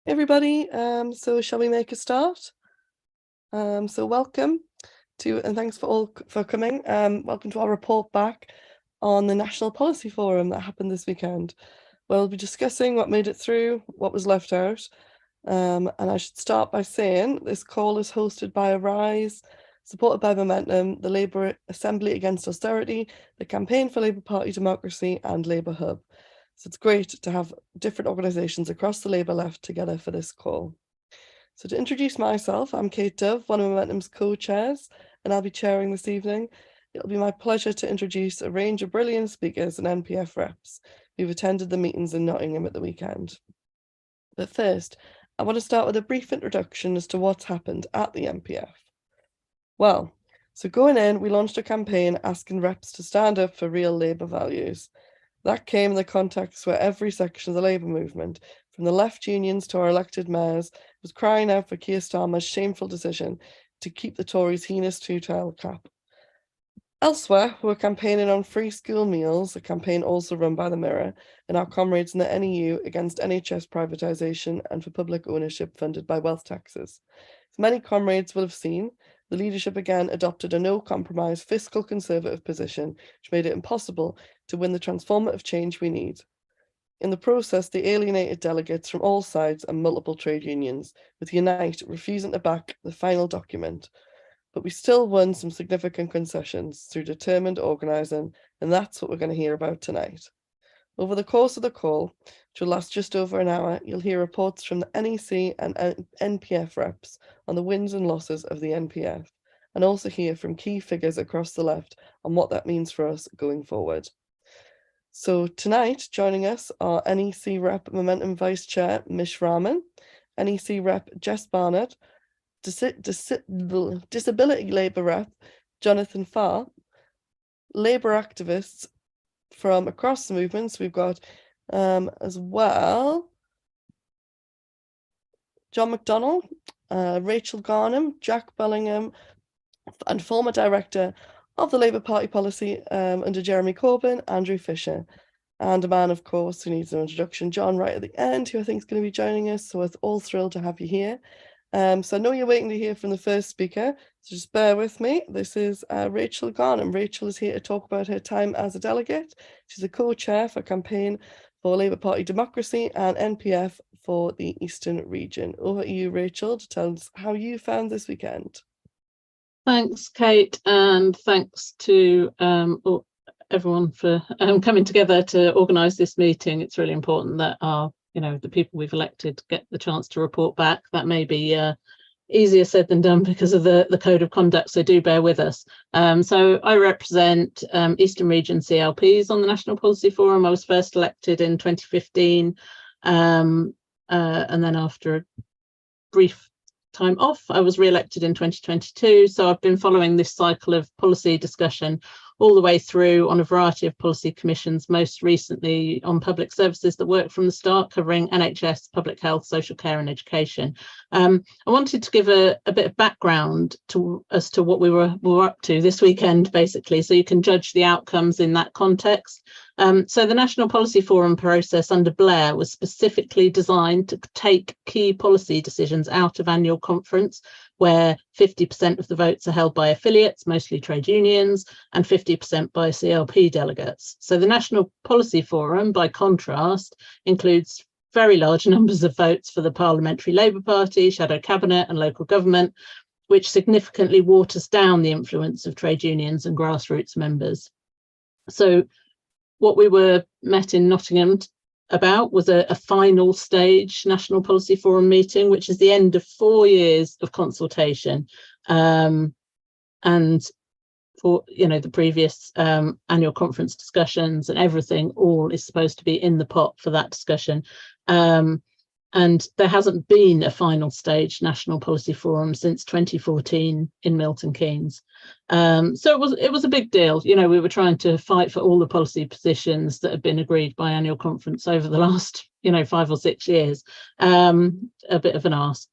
Everybody, so shall we make a start? So welcome to, and thanks for coming. Welcome to our report back on the National Policy Forum that happened this weekend. We'll be discussing what made it through, what was left out. And I should start by saying this call is hosted by Arise, supported by Momentum, the Labour Assembly Against Austerity, the Campaign for Labour Party Democracy and Labour Hub. So it's great to have different organisations across the Labour left together for this call. So to introduce myself, I'm Kate Dove, one of Momentum's co-chairs, and I'll be chairing this evening. It'll be my pleasure to introduce a range of brilliant speakers and NPF reps who've attended the meetings in Nottingham at the weekend. But first, I want to start with a brief introduction as to what's happened at the NPF. Well, so going in, we launched a campaign asking reps to stand up for real Labour values. That came in the context where every section of the Labour movement, from the left unions to our elected mayors, was crying out for Keir Starmer's shameful decision to keep the Tories' heinous two-tail cap. Elsewhere, we're campaigning on free school meals, a campaign also run by the Mirror, and our comrades in the NEU against NHS privatisation and for public ownership funded by wealth taxes. As many comrades will have seen, the leadership again adopted a no-compromise fiscal conservative position, which made it impossible to win the transformative change we need. In the process, they alienated delegates from all sides and multiple trade unions, with Unite refusing to back the final document. But we still won some significant concessions through determined organising, and that's what we're going to hear about tonight. Over the course of the call, which will last just over an hour, you'll hear reports from the NEC and NPF reps on the wins and losses of the NPF, and also hear from key figures across the left on what that means for us going forward. So tonight, joining us are NEC Rep Momentum Vice Chair Mish Rahman, NEC Rep Jess Barnard, Disability Labour Rep Johnathan Farr, Labour activists from across the movements. We've got as well John McDonnell, Rachel Garnham, Jack Ballingham, and former director of the Labour Party policy under Jeremy Corbyn, Andrew Fisher, and a man, of course, who needs no introduction, John, right at the end, who I think is going to be joining us. So we're all thrilled to have you here. So I know you're waiting to hear from the first speaker, so just bear with me. This is Rachel Garnham. Rachel is here to talk about her time as a delegate. She's a co-chair for Campaign for Labour Party Democracy and NPF for the Eastern region. Over to you, Rachel, to tell us how you found this weekend. Thanks, Kate, and thanks to everyone for coming together to organise this meeting. It's really important that the people we've elected get the chance to report back. That may be easier said than done because of the code of conduct, so do bear with us. So I represent Eastern Region CLPs on the National Policy Forum. I was first elected in 2015, and then after a brief time off, I was re-elected in 2022. So I've been following this cycle of policy discussion all the way through on a variety of policy commissions, most recently on public services that work from the start, covering NHS, public health, social care and education. I wanted to give a bit of background as to what we were up to this weekend, basically, so you can judge the outcomes in that context. So the National Policy Forum process under Blair was specifically designed to take key policy decisions out of annual conference, where 50% of the votes are held by affiliates, mostly trade unions, and 50% by CLP delegates. So the National Policy Forum, by contrast, includes very large numbers of votes for the Parliamentary Labour Party, Shadow Cabinet and local government, which significantly waters down the influence of trade unions and grassroots members. So what we were met in Nottingham about was a final stage National Policy Forum meeting, which is the end of 4 years of consultation. And for the previous annual conference discussions and everything, all is supposed to be in the pot for that discussion. And there hasn't been a final stage National Policy Forum since 2014 in Milton Keynes. So it was a big deal. You know, we were trying to fight for all the policy positions that had been agreed by annual conference over the last, 5 or 6 years. A bit of an ask.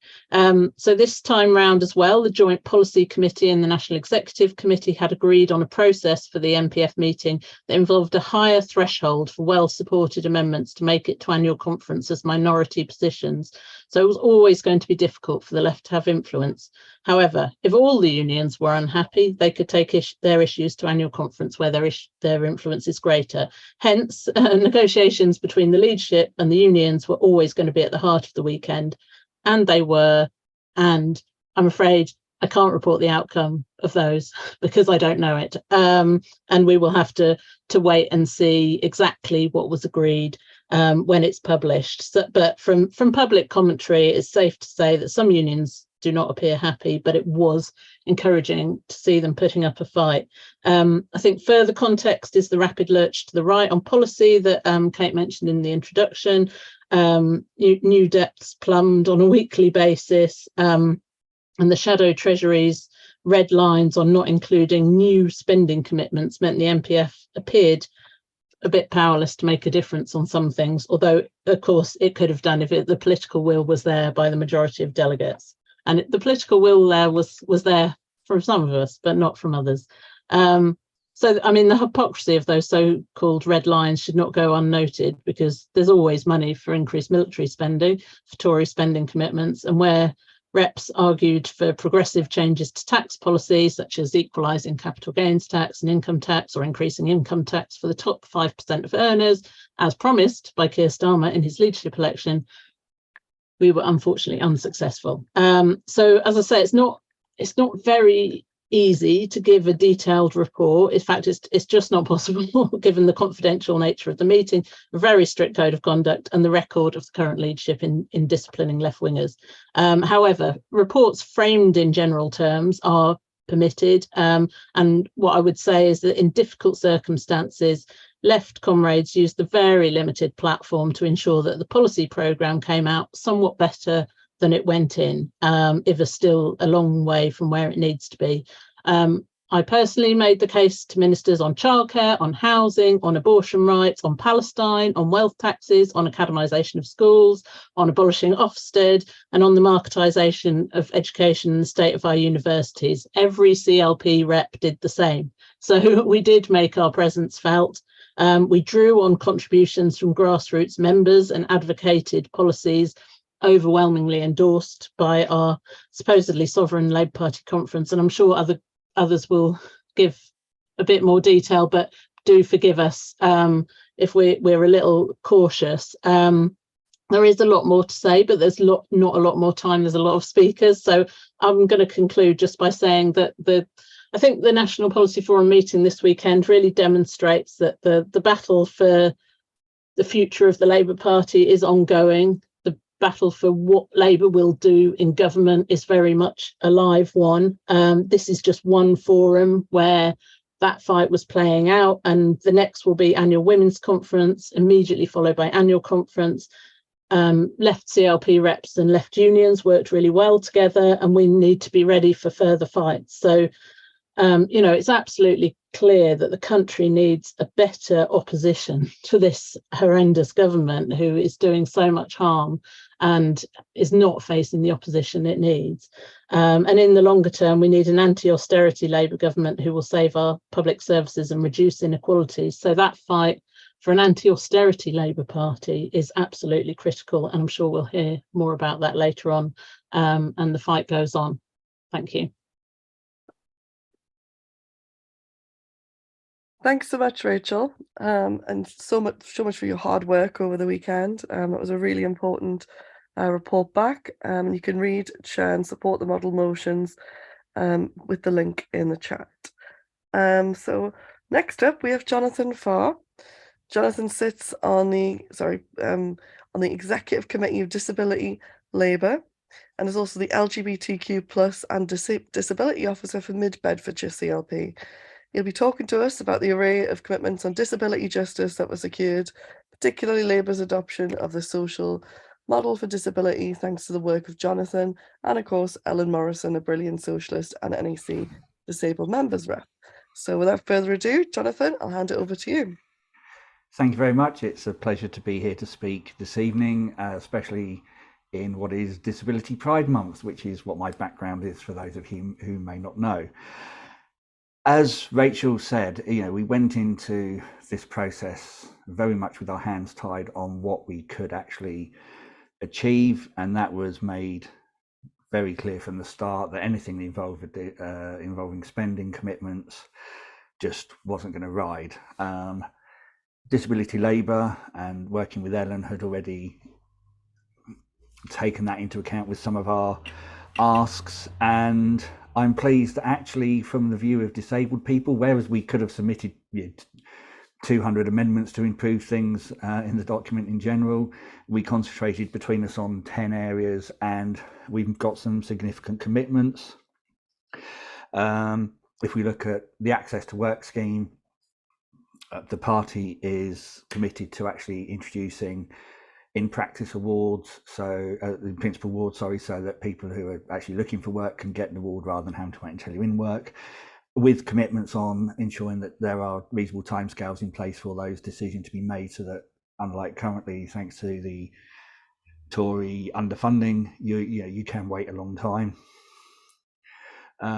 So this time round as well, the Joint Policy Committee and the National Executive Committee had agreed on a process for the MPF meeting that involved a higher threshold for well-supported amendments to make it to annual conference as minority positions. So it was always going to be difficult for the left to have influence. However, if all the unions were unhappy, they could take their issues to annual conference where their influence is greater. Hence, negotiations between the leadership and the unions were always going to be at the heart of the weekend, and they were. And I'm afraid I can't report the outcome of those because I don't know it. And we will have to wait and see exactly what was agreed when it's published. So, but from public commentary, it's safe to say that some unions do not appear happy, but it was encouraging to see them putting up a fight. I think further context is the rapid lurch to the right on policy that Kate mentioned in the introduction. New debts plumbed on a weekly basis, and the shadow treasury's red lines on not including new spending commitments meant the MPF appeared a bit powerless to make a difference on some things, although of course it could have done if the political will was there by the majority of delegates. And the political will there was there from some of us, but not from others. So, I mean, the hypocrisy of those so-called red lines should not go unnoted, because there's always money for increased military spending, for Tory spending commitments, and where reps argued for progressive changes to tax policy, such as equalising capital gains tax and income tax, or increasing income tax for the top 5% of earners, as promised by Keir Starmer in his leadership election, we were unfortunately unsuccessful. So, as I say, it's not very easy to give a detailed report. In fact, it's just not possible given the confidential nature of the meeting, a very strict code of conduct, and the record of the current leadership in disciplining left-wingers. However, reports framed in general terms are permitted, and what I would say is that in difficult circumstances, left comrades used the very limited platform to ensure that the policy programme came out somewhat better than it went in, if it's still a long way from where it needs to be. I personally made the case to ministers on childcare, on housing, on abortion rights, on Palestine, on wealth taxes, on academisation of schools, on abolishing Ofsted, and on the marketisation of education and the state of our universities. Every CLP rep did the same. So we did make our presence felt. We drew on contributions from grassroots members and advocated policies overwhelmingly endorsed by our supposedly sovereign Labour Party conference. And I'm sure others will give a bit more detail, but do forgive us if we're a little cautious. There is a lot more to say, but there's not a lot more time. There's a lot of speakers. So I'm going to conclude just by saying that I think the National Policy Forum meeting this weekend really demonstrates that the battle for the future of the Labour Party is ongoing. The battle for what Labour will do in government is very much a live one. This is just one forum where that fight was playing out, and the next will be annual women's conference, immediately followed by annual conference. Left CLP reps and left unions worked really well together, and we need to be ready for further fights. So, it's absolutely clear that the country needs a better opposition to this horrendous government who is doing so much harm and is not facing the opposition it needs. And in the longer term, we need an anti-austerity Labour government who will save our public services and reduce inequalities. So that fight for an anti-austerity Labour Party is absolutely critical, and I'm sure we'll hear more about that later on, and the fight goes on. Thank you. Thanks so much, Rachel, and so much for your hard work over the weekend. It was a really important report back. You can read, share and support the model motions with the link in the chat. So next up we have Johnathan Farr. Johnathan sits on the Executive Committee of Disability Labour and is also the LGBTQ+ and Disability Officer for Mid Bedfordshire CLP. He'll be talking to us about the array of commitments on disability justice that were secured, particularly Labour's adoption of the social model for disability, thanks to the work of Johnathan and, of course, Ellen Morrison, a brilliant socialist and NEC Disabled Members Rep. So without further ado, Johnathan, I'll hand it over to you. Thank you very much. It's a pleasure to be here to speak this evening, especially in what is Disability Pride Month, which is what my background is for those of you who may not know. As Rachel said, we went into this process very much with our hands tied on what we could actually achieve, and that was made very clear from the start that anything involving spending commitments just wasn't going to ride. Disability Labour and working with Ellen had already taken that into account with some of our asks, and I'm pleased that actually from the view of disabled people, whereas we could have submitted 200 amendments to improve things in the document in general, we concentrated between us on 10 areas and we've got some significant commitments. If we look at the Access to Work scheme, the party is committed to actually introducing in practice awards, so in principle awards, so that people who are actually looking for work can get an award rather than having to wait until you're in work, with commitments on ensuring that there are reasonable timescales in place for those decisions to be made, so that unlike currently, thanks to the Tory underfunding, you can wait a long time.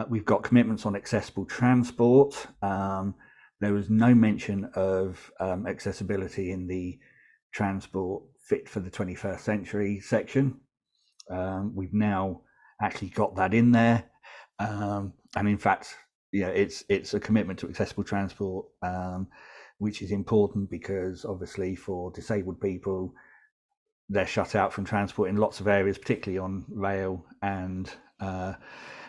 We've got commitments on accessible transport. There was no mention of accessibility in the transport fit for the 21st century section. We've now actually got that in there, and in fact, it's a commitment to accessible transport, which is important because obviously for disabled people, they're shut out from transport in lots of areas, particularly on rail and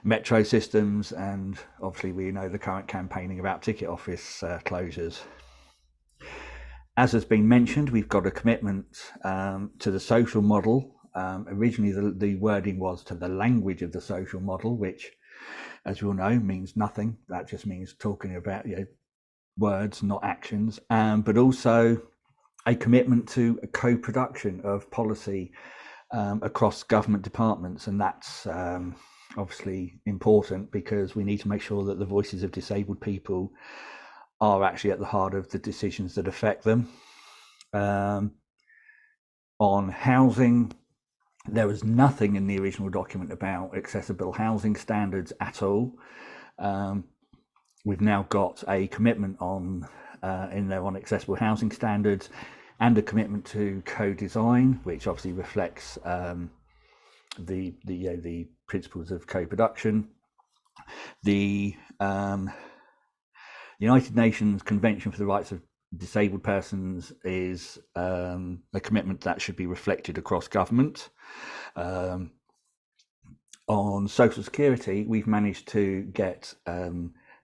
metro systems, and obviously we know the current campaigning about ticket office closures. As has been mentioned, we've got a commitment to the social model. Originally, the wording was to the language of the social model, which, as you all know, means nothing. That just means talking about words, not actions, but also a commitment to a co-production of policy across government departments. And that's obviously important because we need to make sure that the voices of disabled people are actually at the heart of the decisions that affect them. On housing, there was nothing in the original document about accessible housing standards at all. We've now got a commitment on in there on accessible housing standards and a commitment to co-design, which obviously reflects the principles of co-production. The United Nations Convention for the Rights of Disabled Persons is a commitment that should be reflected across government. On social security, we've managed to get,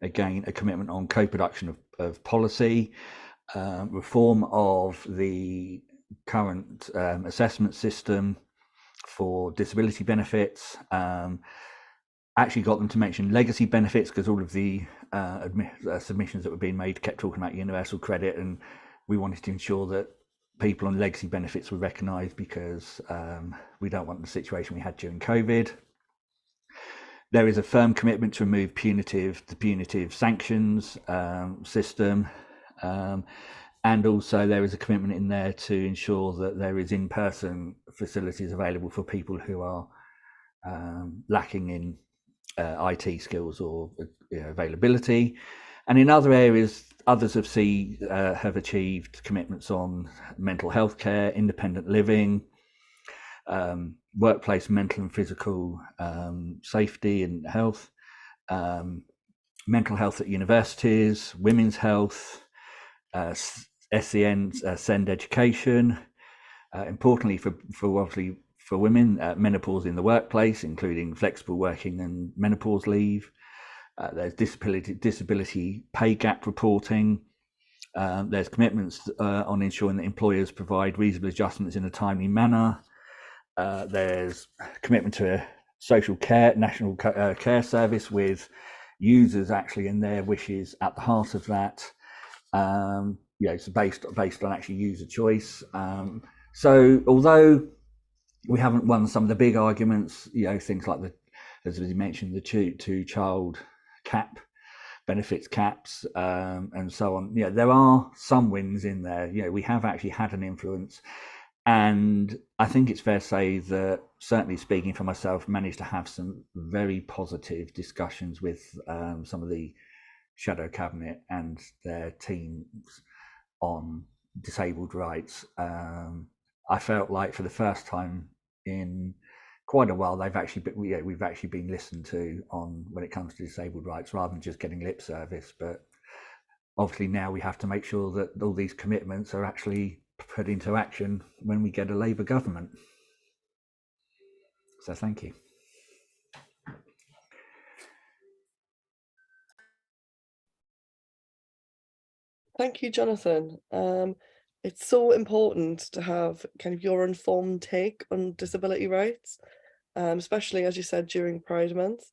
again, a commitment on co-production of policy, reform of the current assessment system for disability benefits, actually got them to mention legacy benefits because all of the submissions that were being made kept talking about universal credit, and we wanted to ensure that people on legacy benefits were recognised because we don't want the situation we had during COVID. There is a firm commitment to remove the punitive sanctions system, and also there is a commitment in there to ensure that there is in-person facilities available for people who are lacking in IT skills or availability. And in other areas, others have achieved commitments on mental health care, independent living, workplace mental and physical safety and health, mental health at universities, women's health, SEN, SEND education, importantly for women, menopause in the workplace, including flexible working and menopause leave. There's disability pay gap reporting. There's commitments on ensuring that employers provide reasonable adjustments in a timely manner. There's commitment to a social care, national care service with users actually and their wishes at the heart of that. So based on actually user choice. So although we haven't won some of the big arguments, things like as you mentioned, the two-child cap benefits caps, and so on. Yeah, there are some wins in there. You know, we have actually had an influence, and I think it's fair to say that, certainly speaking for myself, managed to have some very positive discussions with some of the shadow cabinet and their teams on disabled rights. I felt like for the first time in quite a while, we've actually been listened to on when it comes to disabled rights, rather than just getting lip service. But obviously now we have to make sure that all these commitments are actually put into action when we get a Labour government. So thank you. Thank you, Johnathan. It's so important to have kind of your informed take on disability rights, especially, as you said, during Pride Month,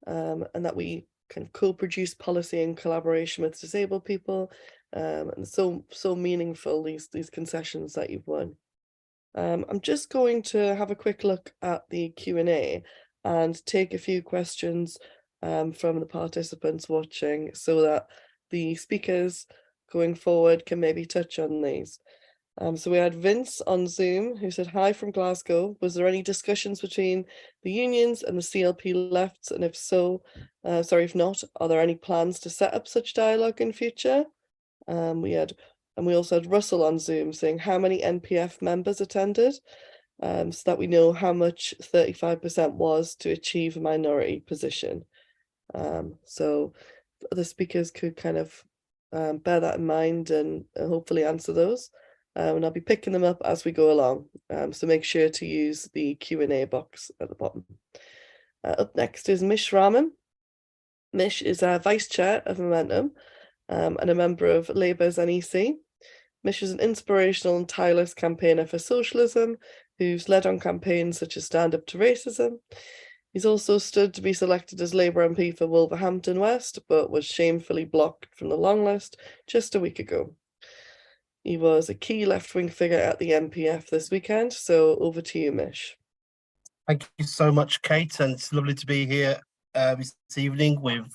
and that we kind of co-produce policy in collaboration with disabled people, and so meaningful, these concessions that you've won. I'm just going to have a quick look at the Q&A and take a few questions from the participants watching, so that the speakers going forward can maybe touch on these. So we had Vince on Zoom who said, hi from Glasgow. Was there any discussions between the unions and the CLP lefts? And if so, if not, are there any plans to set up such dialogue in future? We also had Russell on Zoom saying, how many NPF members attended? So that we know how much 35% was to achieve a minority position. So the speakers could kind of bear that in mind and hopefully answer those. And I'll be picking them up as we go along. So make sure to use the Q&A box at the bottom. Up next is Mish Rahman. Mish is Vice Chair of Momentum and a member of Labour's NEC. Mish is an inspirational and tireless campaigner for socialism who's led on campaigns such as Stand Up to Racism. He's also stood to be selected as Labour MP for Wolverhampton West, but was shamefully blocked from the long list just a week ago. He was a key left-wing figure at the MPF this weekend, so over to you, Mish. Thank you so much, Kate, and it's lovely to be here this evening with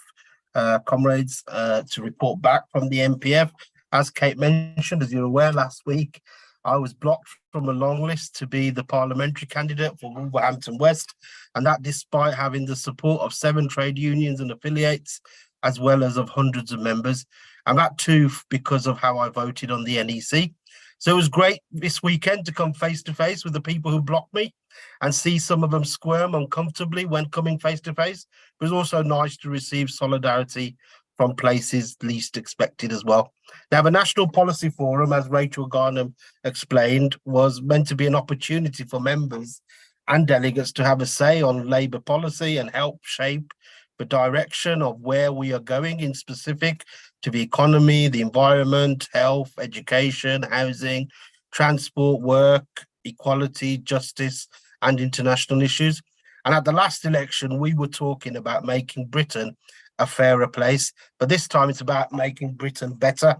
comrades to report back from the MPF. As Kate mentioned, as you're aware, last week I was blocked from a long list to be the parliamentary candidate for Wolverhampton West, and that despite having the support of 7 trade unions and affiliates, as well as of hundreds of members, and that too because of how I voted on the NEC. So it was great this weekend to come face to face with the people who blocked me and see some of them squirm uncomfortably when coming face to face. It was also nice to receive solidarity from places least expected as well. Now, the National Policy Forum, as Rachel Garnham explained, was meant to be an opportunity for members and delegates to have a say on Labour policy and help shape the direction of where we are going in specific to the economy, the environment, health, education, housing, transport, work, equality, justice, and international issues. And at the last election, we were talking about making Britain a fairer place, but this time it's about making Britain better.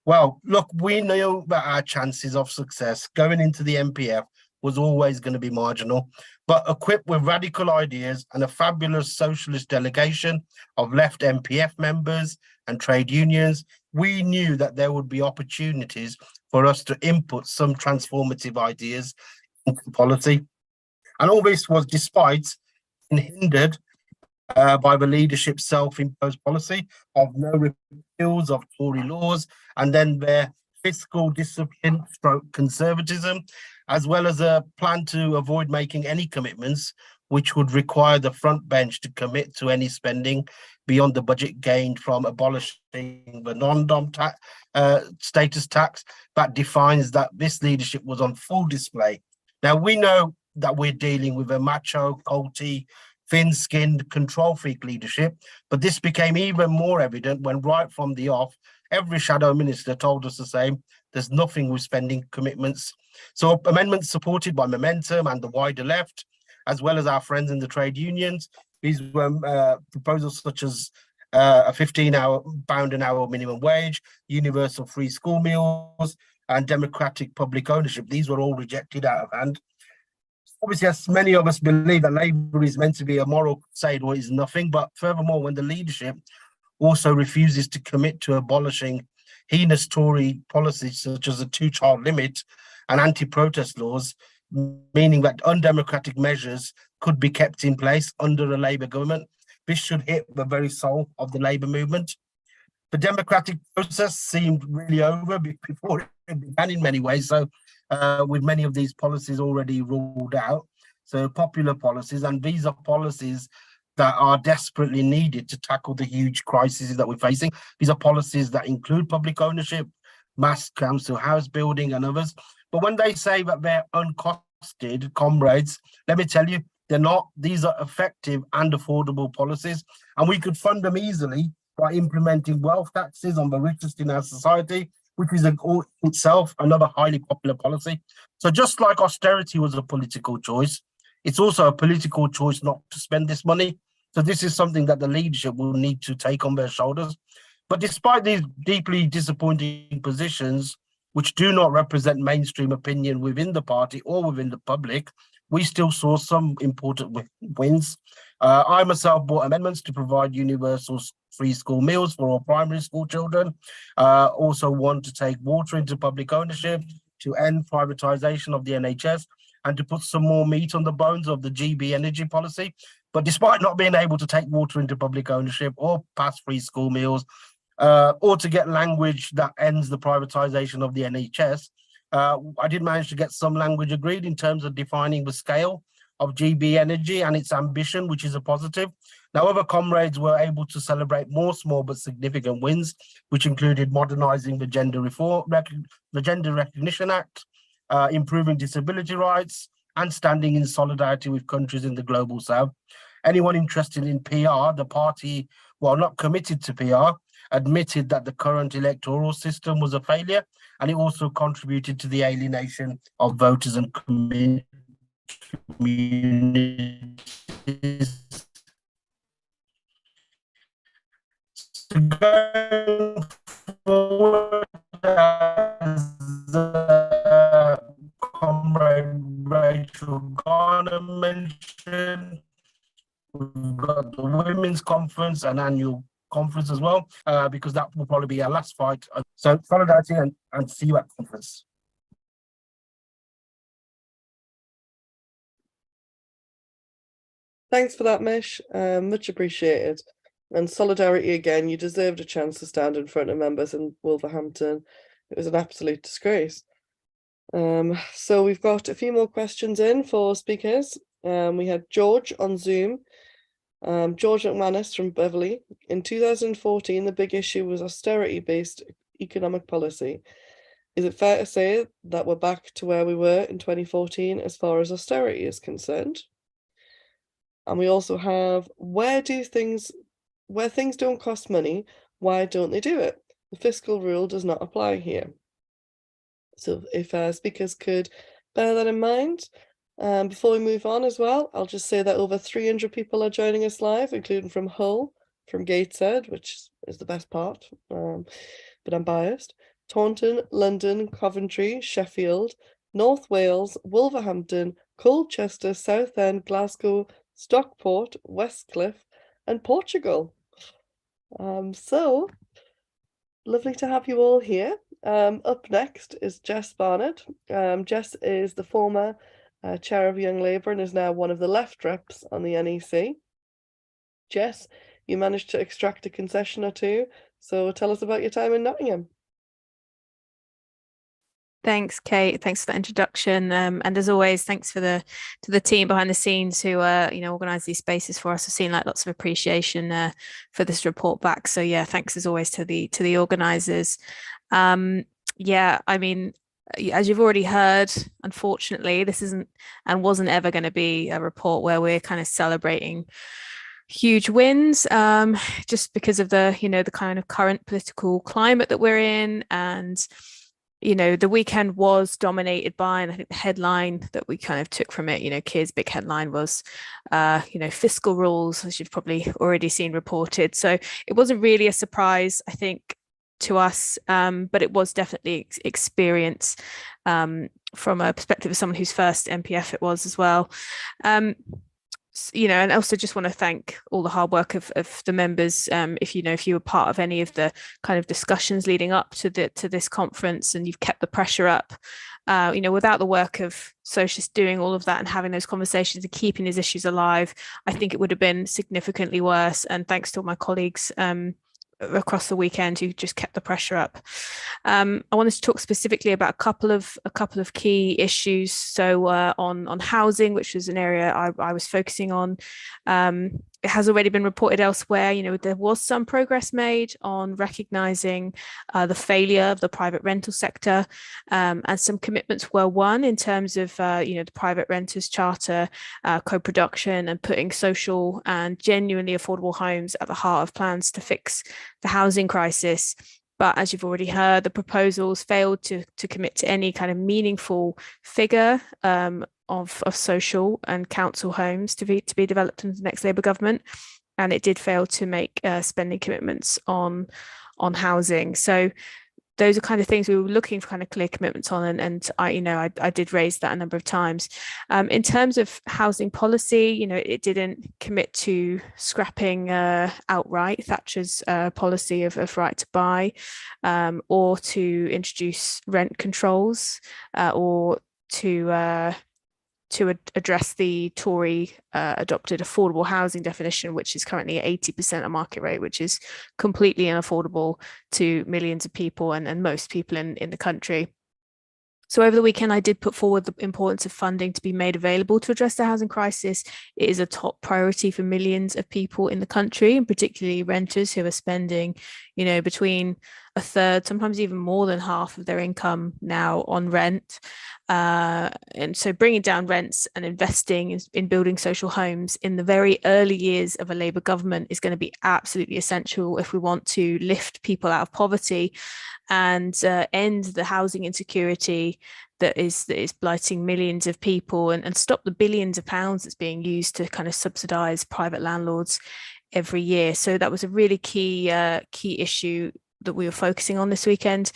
Well, look, we know that our chances of success going into the MPF was always going to be marginal, but equipped with radical ideas and a fabulous socialist delegation of left MPF members and trade unions, we knew that there would be opportunities for us to input some transformative ideas into policy. And all this was despite being hindered by the leadership's self-imposed policy of no repeals of Tory laws, and then their fiscal discipline / conservatism, as well as a plan to avoid making any commitments which would require the front bench to commit to any spending beyond the budget gained from abolishing the non-dom status tax that defines that this leadership was on full display. Now, we know that we're dealing with a macho, culty, thin-skinned, control freak leadership, but this became even more evident when right from the off, every shadow minister told us the same: there's nothing with spending commitments. So amendments supported by Momentum and the wider left, as well as our friends in the trade unions, these were proposals such as a £15 an hour minimum wage, universal free school meals, and democratic public ownership. These were all rejected out of hand. Obviously, as many of us believe that Labour is meant to be a moral crusade or is nothing, but furthermore, when the leadership also refuses to commit to abolishing heinous Tory policies such as the two-child limit and anti-protest laws, meaning that undemocratic measures could be kept in place under a Labour government. This should hit the very soul of the Labour movement. The democratic process seemed really over before it began in many ways. So with many of these policies already ruled out, so popular policies, and these are policies that are desperately needed to tackle the huge crises that we're facing. These are policies that include public ownership, mass council house building and others. But when they say that they're uncosted, comrades, let me tell you, they're not. These are effective and affordable policies, and we could fund them easily by implementing wealth taxes on the richest in our society, which is itself another highly popular policy. So just like austerity was a political choice, it's also a political choice not to spend this money. So this is something that the leadership will need to take on their shoulders. But despite these deeply disappointing positions, which do not represent mainstream opinion within the party or within the public, we still saw some important wins. I myself brought amendments to provide universal free school meals for all primary school children. Also want to take water into public ownership, to end privatisation of the NHS, and to put some more meat on the bones of the GB energy policy. But despite not being able to take water into public ownership or pass free school meals, or to get language that ends the privatisation of the NHS, I did manage to get some language agreed in terms of defining the scale of GB Energy and its ambition, which is a positive. Now, other comrades were able to celebrate more small but significant wins, which included modernising the Gender Recognition Act, improving disability rights, and standing in solidarity with countries in the Global South. Anyone interested in PR, the party, while not committed to PR, admitted that the current electoral system was a failure, and it also contributed to the alienation of voters and communities. So going forward, as Comrade Rachel Garnham mentioned, we've got the Women's Conference and annual conference as well, because that will probably be our last fight. So solidarity and see you at conference. Thanks for that, Mish. Much appreciated. And solidarity again, you deserved a chance to stand in front of members in Wolverhampton. It was an absolute disgrace. So we've got a few more questions in for speakers. We had George on Zoom. George McManus from Beverley. In 2014, the big issue was austerity-based economic policy. Is it fair to say that we're back to where we were in 2014 as far as austerity is concerned? And we also have, where things don't cost money, why don't they do it? The fiscal rule does not apply here. So if speakers could bear that in mind. Before we move on as well, I'll just say that over 300 people are joining us live, including from Hull, from Gateshead, which is the best part, but I'm biased, Taunton, London, Coventry, Sheffield, North Wales, Wolverhampton, Colchester, Southend, Glasgow, Stockport, Westcliff, and Portugal. So lovely to have you all here. Up next is Jess Barnard. Jess is the former chair of Young Labour and is now one of the left reps on the NEC. Jess, you managed to extract a concession or two, so tell us about your time in Nottingham. Thanks, Kate. Thanks for the introduction. And as always, thanks to the team behind the scenes who organise these spaces for us. I've seen lots of appreciation for this report back. So yeah, thanks as always to the organisers. Yeah, I mean, as you've already heard, unfortunately, this isn't and wasn't ever going to be a report where we're kind of celebrating huge wins, just because of the the kind of current political climate that we're in. And the weekend was dominated by, and I think the headline that we kind of took from it, Keir's big headline was, fiscal rules, as you've probably already seen reported. So it wasn't really a surprise, I think, to us, but it was definitely experience from a perspective of someone whose first MPF it was as well. and also just want to thank all the hard work of the members. If you were part of any of the kind of discussions leading up to this conference, and you've kept the pressure up, without the work of socialists doing all of that and having those conversations and keeping these issues alive, I think it would have been significantly worse. And thanks to all my colleagues across the weekend who just kept the pressure up. I wanted to talk specifically about a couple of key issues. So on housing, which was an area I was focusing on. It has already been reported elsewhere. There was some progress made on recognising the failure of the private rental sector, and some commitments were won in terms of the private renters charter, co-production, and putting social and genuinely affordable homes at the heart of plans to fix the housing crisis. But as you've already heard, the proposals failed to commit to any kind of meaningful figure of social and council homes to be developed in the next Labour government, and it did fail to make spending commitments on housing. So those are kind of things we were looking for kind of clear commitments on, and I did raise that a number of times. In terms of housing policy, it didn't commit to scrapping outright Thatcher's policy of right to buy, or to introduce rent controls, or to address the Tory adopted affordable housing definition, which is currently at 80% of market rate, which is completely unaffordable to millions of people and most people in the country. So over the weekend, I did put forward the importance of funding to be made available to address the housing crisis. It is a top priority for millions of people in the country, and particularly renters who are spending, between a third, sometimes even more than half of their income now on rent. And so bringing down rents and investing in building social homes in the very early years of a Labour government is going to be absolutely essential if we want to lift people out of poverty and end the housing insecurity that is blighting millions of people, and stop the billions of pounds that's being used to kind of subsidise private landlords every year. So that was a really key issue that we were focusing on this weekend.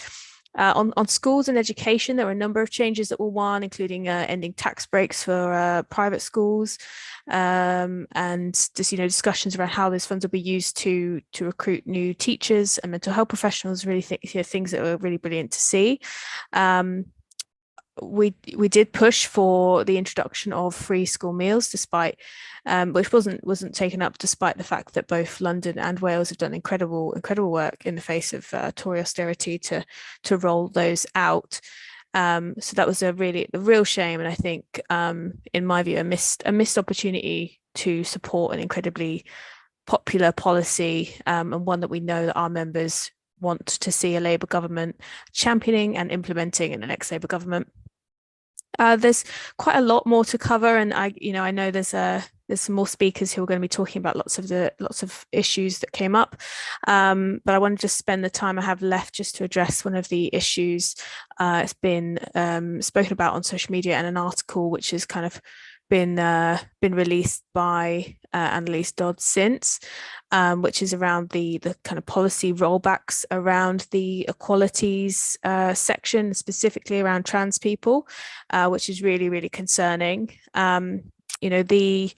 On schools and education, there were a number of changes that were won, including ending tax breaks for private schools, and just discussions around how those funds will be used to recruit new teachers and mental health professionals. Really things that were really brilliant to see. We did push for the introduction of free school meals, despite which wasn't taken up, despite the fact that both London and Wales have done incredible work in the face of Tory austerity to roll those out. So that was a real shame, and I think, in my view, a missed opportunity to support an incredibly popular policy, and one that we know that our members want to see a Labour government championing and implementing in the next Labour government. There's quite a lot more to cover, and I know there's some more speakers who are going to be talking about lots of issues that came up, but I want to just spend the time I have left just to address one of the issues. It's been spoken about on social media, and an article which has kind of been released by Annalise Dodd since, which is around the kind of policy rollbacks around the equalities section, specifically around trans people, which is really, really concerning. The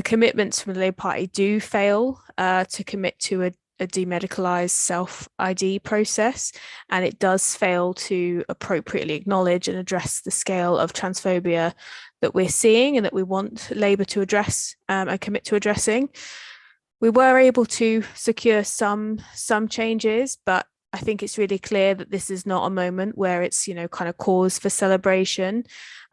commitments from the Labour Party do fail to commit to a demedicalised self-ID process, and it does fail to appropriately acknowledge and address the scale of transphobia that we're seeing and that we want Labour to address and commit to addressing. We were able to secure some changes, but I think it's really clear that this is not a moment where it's, kind of cause for celebration.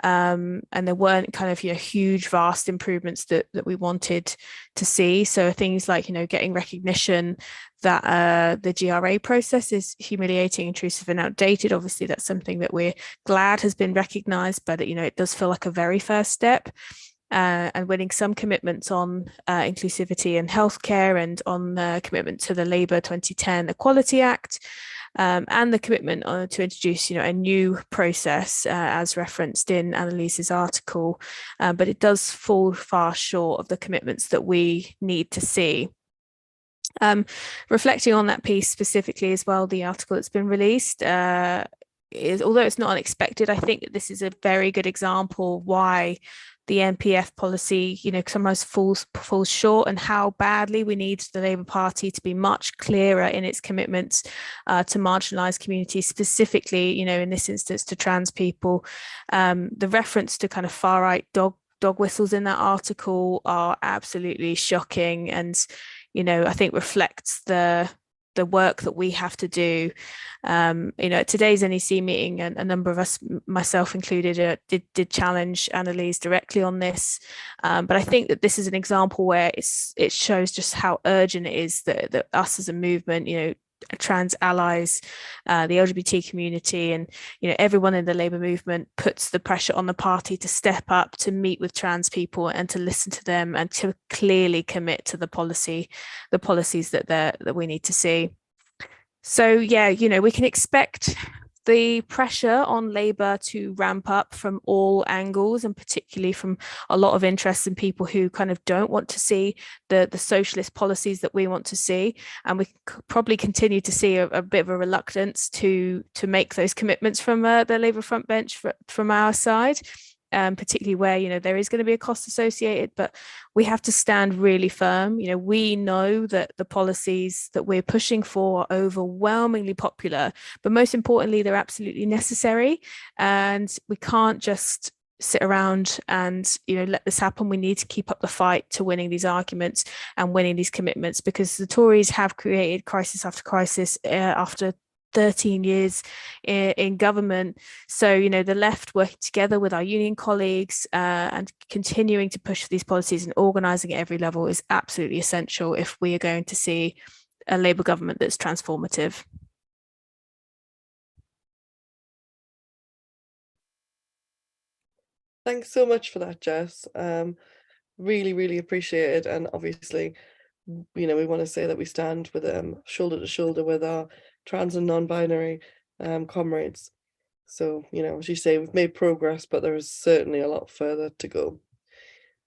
And there weren't kind of, huge, vast improvements that we wanted to see. So things like, getting recognition that the GRA process is humiliating, intrusive, and outdated. Obviously, that's something that we're glad has been recognised, but, it does feel like a very first step. And winning some commitments on inclusivity and healthcare, and on commitment to the Labour 2010 Equality Act, and the commitment to introduce, a new process as referenced in Annalise's article, but it does fall far short of the commitments that we need to see. Reflecting on that piece specifically as well, the article that's been released, although it's not unexpected, I think that this is a very good example of why the MPF policy, sometimes falls short, and how badly we need the Labour Party to be much clearer in its commitments to marginalised communities, specifically, in this instance, to trans people. The reference to kind of far-right dog whistles in that article are absolutely shocking, and I think reflects the work that we have to do. At today's NEC meeting, and a number of us, myself included, did challenge Annalise directly on this. But I think that this is an example where it shows just how urgent it is that us as a movement, trans allies, the LGBT community, and everyone in the Labour movement puts the pressure on the party to step up, to meet with trans people and to listen to them, and to clearly commit to the policies that we need to see. So we can expect the pressure on Labour to ramp up from all angles, and particularly from a lot of interest in people who kind of don't want to see the socialist policies that we want to see. And we probably continue to see a bit of a reluctance to make those commitments from the Labour front bench from our side. Particularly where there is going to be a cost associated, but we have to stand really firm. We know that the policies that we're pushing for are overwhelmingly popular, but most importantly, they're absolutely necessary, and we can't just sit around and let this happen. We need to keep up the fight to winning these arguments and winning these commitments, because the Tories have created crisis after crisis after 13 years in government. So the left working together with our union colleagues and continuing to push for these policies and organising at every level is absolutely essential if we are going to see a Labour government that's transformative. Thanks so much for that, Jess. Really, really appreciate it. And obviously, we want to say that we stand with shoulder to shoulder with our trans and non-binary comrades. So, as you say, we've made progress, but there is certainly a lot further to go.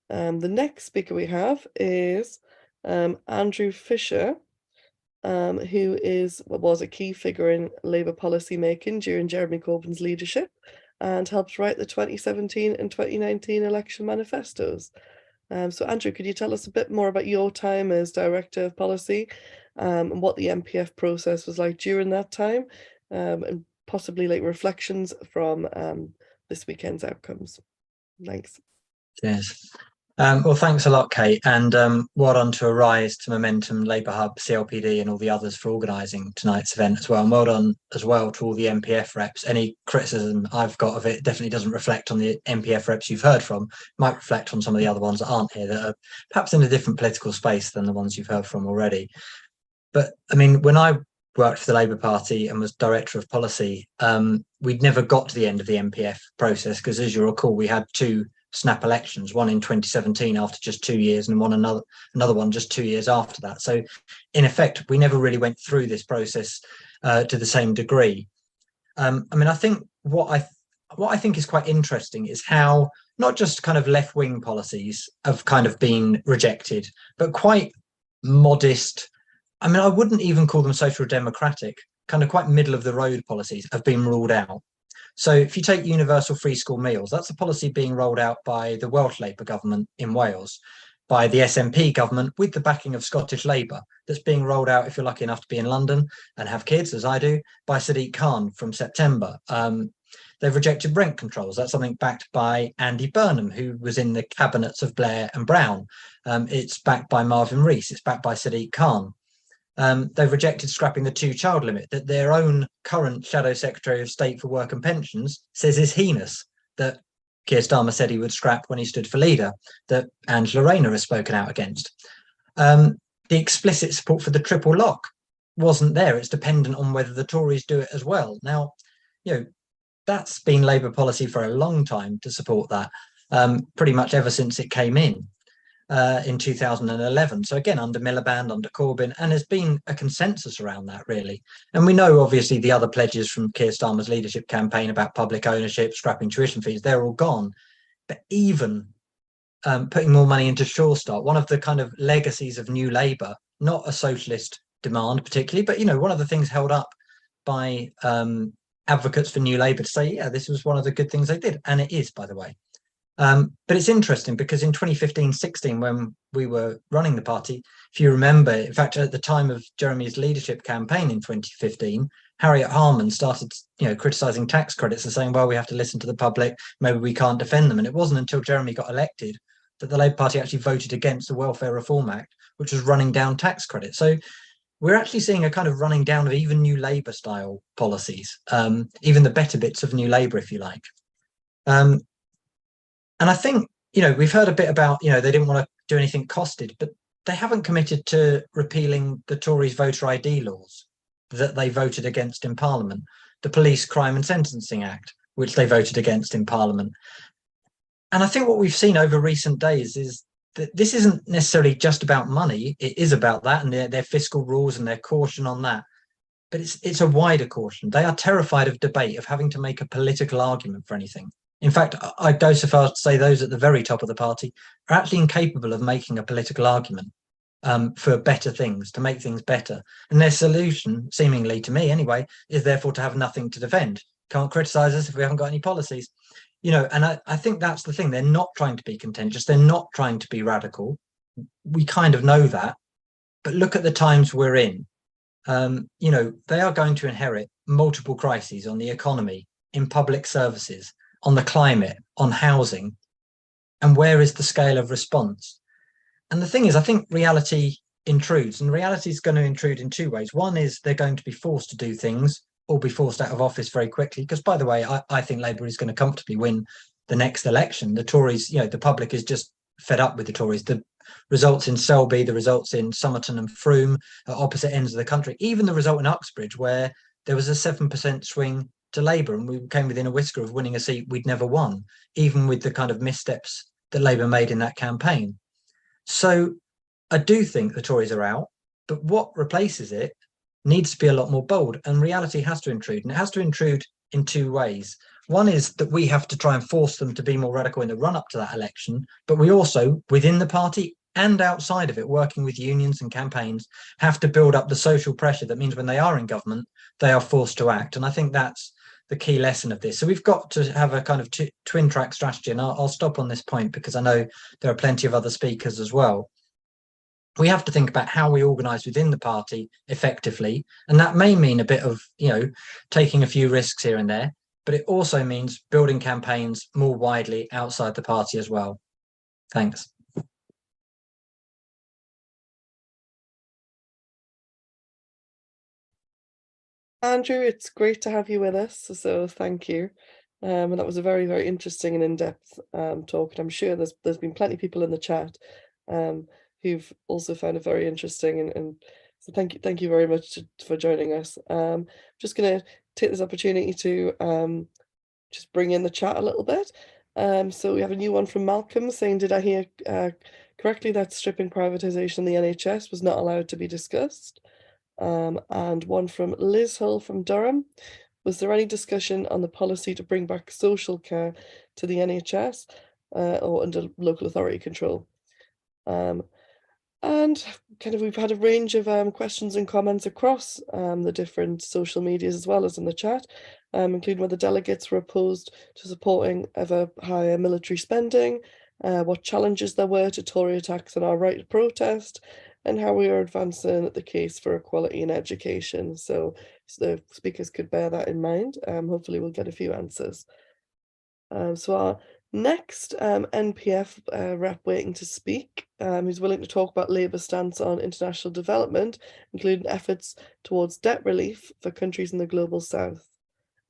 The next speaker we have is Andrew Fisher, who was a key figure in Labour policy making during Jeremy Corbyn's leadership, and helped write the 2017 and 2019 election manifestos. So Andrew, could you tell us a bit more about your time as Director of Policy, and what the MPF process was like during that time, and possibly reflections from this weekend's outcomes? Thanks. Cheers. Well, thanks a lot, Kate, and well done to Arise, to Momentum, Labour Hub, CLPD and all the others for organising tonight's event as well. And well done as well to all the MPF reps. Any criticism I've got of it definitely doesn't reflect on the MPF reps you've heard from. It might reflect on some of the other ones that aren't here, that are perhaps in a different political space than the ones you've heard from already. But I mean, when I worked for the Labour Party and was Director of Policy, we'd never got to the end of the MPF process, because as you recall, we had two snap elections, one in 2017 after just 2 years, and another one just 2 years after that. So in effect, we never really went through this process to the same degree. I mean, I think what I think is quite interesting is how not just kind of left-wing policies have kind of been rejected, but quite modest, I mean, I wouldn't even call them social democratic, kind of quite middle of the road policies have been ruled out. So if you take universal free school meals, that's a policy being rolled out by the Welsh Labour government in Wales, by the SNP government with the backing of Scottish Labour, that's being rolled out, if you're lucky enough to be in London and have kids, as I do, by Sadiq Khan from September. They've rejected rent controls. That's something backed by Andy Burnham, who was in the cabinets of Blair and Brown. It's backed by Marvin Rees. It's backed by Sadiq Khan. They've rejected scrapping the 2-child limit that their own current Shadow Secretary of State for Work and Pensions says is heinous, that Keir Starmer said he would scrap when he stood for leader, that Angela Rayner has spoken out against. The explicit support for the triple lock wasn't there. It's dependent on whether the Tories do it as well. Now, that's been Labour policy for a long time to support that, pretty much ever since it came in 2011. So again, under Miliband, under Corbyn, and there's been a consensus around that, really. And we know, obviously, the other pledges from Keir Starmer's leadership campaign about public ownership, scrapping tuition fees, they're all gone. But even putting more money into Sure Start, one of the kind of legacies of New Labour, not a socialist demand particularly, but, one of the things held up by advocates for New Labour to say, yeah, this was one of the good things they did. And it is, by the way. But it's interesting because in 2015-16, when we were running the party, if you remember, in fact, at the time of Jeremy's leadership campaign in 2015, Harriet Harman started, criticising tax credits and saying, well, we have to listen to the public, maybe we can't defend them. And it wasn't until Jeremy got elected that the Labour Party actually voted against the Welfare Reform Act, which was running down tax credits. So we're actually seeing a kind of running down of even New Labour style policies, even the better bits of New Labour, if you like. And I think, we've heard a bit about, they didn't want to do anything costed, but they haven't committed to repealing the Tories' voter ID laws that they voted against in Parliament, the Police Crime and Sentencing Act, which they voted against in Parliament. And I think what we've seen over recent days is that this isn't necessarily just about money. It is about that and their fiscal rules and their caution on that. But it's a wider caution. They are terrified of debate, of having to make a political argument for anything. In fact, I'd go so far as to say those at the very top of the party are actually incapable of making a political argument for better things, to make things better. And their solution, seemingly to me anyway, is therefore to have nothing to defend. Can't criticise us if we haven't got any policies. And I think that's the thing. They're not trying to be contentious. They're not trying to be radical. We kind of know that. But look at the times we're in. They are going to inherit multiple crises on the economy, in public services, on the climate, on housing. And where is the scale of response? And the thing is, I think reality intrudes, and reality is going to intrude in two ways. One is they're going to be forced to do things or be forced out of office very quickly. Because, by the way, I think Labour is going to comfortably win the next election. The Tories, the public is just fed up with the Tories. The results in Selby, the results in Somerton and Frome at opposite ends of the country, even the result in Uxbridge, where there was a 7% swing to Labour and we came within a whisker of winning a seat we'd never won, even with the kind of missteps that Labour made in that campaign. So I do think the Tories are out, but what replaces it needs to be a lot more bold, and reality has to intrude, and it has to intrude in two ways. One is that we have to try and force them to be more radical in the run-up to that election, but we also, within the party and outside of it, working with unions and campaigns, have to build up the social pressure that means when they are in government, they are forced to act. And I think that's the key lesson of this. So we've got to have a kind of twin track strategy, and I'll stop on this point because I know there are plenty of other speakers as well. We have to think about how we organise within the party effectively, and that may mean a bit of, taking a few risks here and there, but it also means building campaigns more widely outside the party as well. Thanks. Andrew, it's great to have you with us, so thank you. And that was a very, very interesting and in-depth talk, and I'm sure there's been plenty of people in the chat who've also found it very interesting, and so thank you very much for joining us. Just going to take this opportunity to just bring in the chat a little bit. So we have a new one from Malcolm saying, did I hear correctly that stripping privatisation in the NHS was not allowed to be discussed? And one from Liz Hull from Durham. Was there any discussion on the policy to bring back social care to the NHS or under local authority control? And kind of we've had a range of questions and comments across the different social medias as well as in the chat, including whether delegates were opposed to supporting ever higher military spending, what challenges there were to Tory attacks on our right to protest, and how we are advancing the case for equality in education. So the speakers could bear that in mind. Hopefully we'll get a few answers. So our next NPF rep waiting to speak, who's willing to talk about Labour's stance on international development, including efforts towards debt relief for countries in the global south.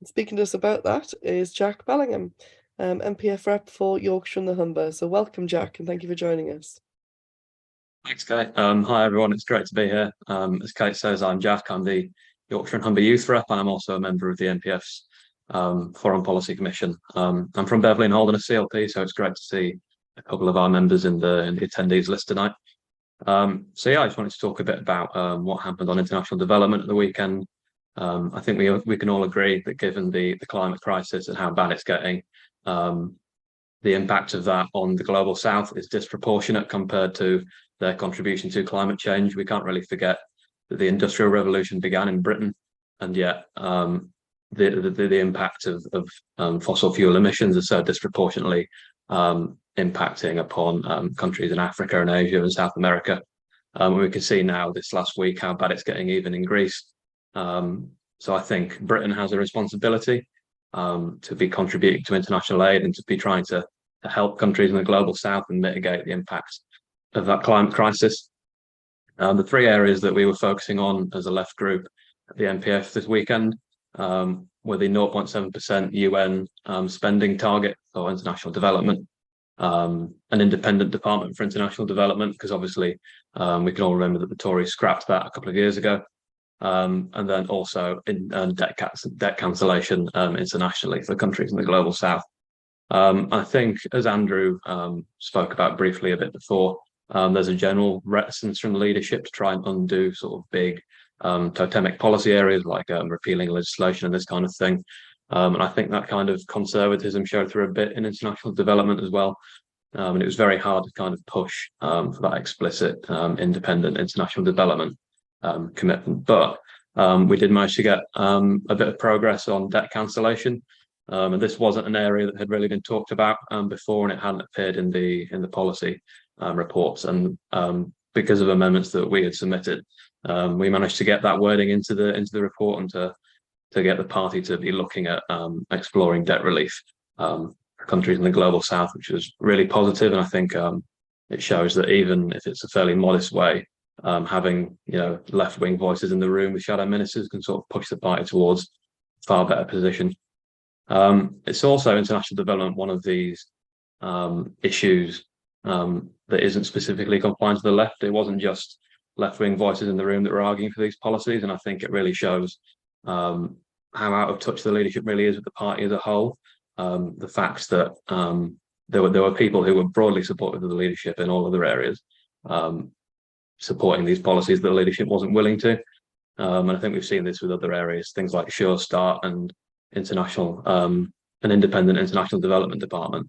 And speaking to us about that is Jack Ballingham, NPF rep for Yorkshire and the Humber. So welcome, Jack, and thank you for joining us. Thanks, Kate. Hi, everyone. It's great to be here. As Kate says, I'm Jack. I'm the Yorkshire and Humber Youth Rep, and I'm also a member of the NPF's Foreign Policy Commission. I'm from Beverley and Holden, a CLP, so it's great to see a couple of our members in the attendees list tonight. So yeah, I just wanted to talk a bit about what happened on international development at the weekend. I think we can all agree that given the climate crisis and how bad it's getting, the impact of that on the global south is disproportionate compared to their contribution to climate change. We can't really forget that the Industrial Revolution began in Britain, and yet the impact of fossil fuel emissions is so disproportionately impacting upon countries in Africa and Asia and South America. We can see now this last week how bad it's getting even in Greece. So I think Britain has a responsibility to be contributing to international aid and to be trying to help countries in the global south and mitigate the impact of that climate crisis. The three areas that we were focusing on as a left group at the MPF this weekend were the 0.7% UN spending target for international development, an independent department for international development, because obviously we can all remember that the Tories scrapped that a couple of years ago, and then also in debt cancellation internationally for countries in the global south. I think, as Andrew spoke about briefly a bit before, there's a general reticence from the leadership to try and undo sort of big totemic policy areas like repealing legislation and this kind of thing. And I think that kind of conservatism showed through a bit in international development as well. And it was very hard to kind of push for that explicit independent international development commitment. But we did manage to get a bit of progress on debt cancellation. And this wasn't an area that had really been talked about before, and it hadn't appeared in the policy reports. And because of amendments that we had submitted, we managed to get that wording into the report and to get the party to be looking at exploring debt relief for countries in the global south, which was really positive. And I think it shows that even if it's a fairly modest way, having left-wing voices in the room with shadow ministers can sort of push the party towards a far better position. It's also international development, one of these issues that isn't specifically confined to the left. It wasn't just left-wing voices in the room that were arguing for these policies, and I think it really shows how out of touch the leadership really is with the party as a whole. The facts that there were people who were broadly supportive of the leadership in all other areas, supporting these policies that the leadership wasn't willing to. And I think we've seen this with other areas, things like Sure Start and an independent international development department.